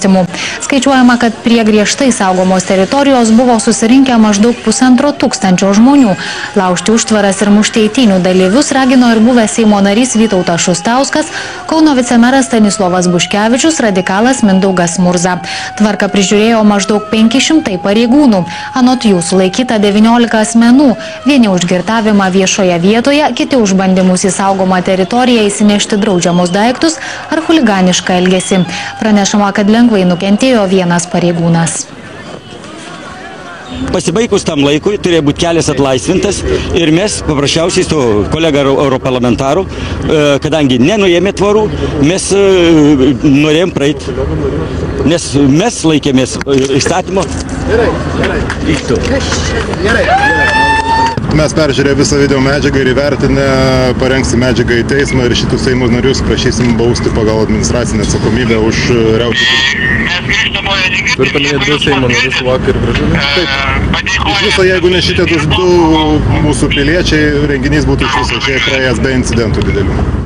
svarstymų. Skaičiuojama, kad prie griežtai saugomos teritorijos buvo susirinkę maždaug 1500 žmonių. Laužti užtvaras ir mušti eitynių dalyvius ragino ir buvęs Seimo narys Vytautas Šustauskas, Kauno vicemeras Stanislovas Buškevičius, radikalas Mindaugas Murza. Tvarką prižiūrėjo maždaug 500 pareigūnų. Anot jų sulaikyta 19 asmenų. Vieni už girtavimą viešoje vietoje, kiti už bandymus į saugomą teritoriją įsinešti draudžiamus daiktus ar chuliganišką elgesį. Pranešama, kad lengvai nukentėjo vienas pareigūnas. Pasibaigus tam laikui turėjo būti kelias atlaisvintas ir mes paprasčiausiai su kolega europarlamentaru, kadangi nenuėmė tvorų, mes norėjom praeiti, nes mes laikėmės įstatymo. Mes peržiūrėję visą video medžiagą ir įvertinę, parengsim medžiagą į teismą ir šitus Seimo narius prašysim bausti pagal administracinę atsakomybę už riaušių. Turite minėti 2 Seimo narius vakar Gražulį? Taip. Iš viso, jeigu ne šitie 2 mūsų piliečiai, renginys būtų iš viso čia praėjęs be incidentų didelių.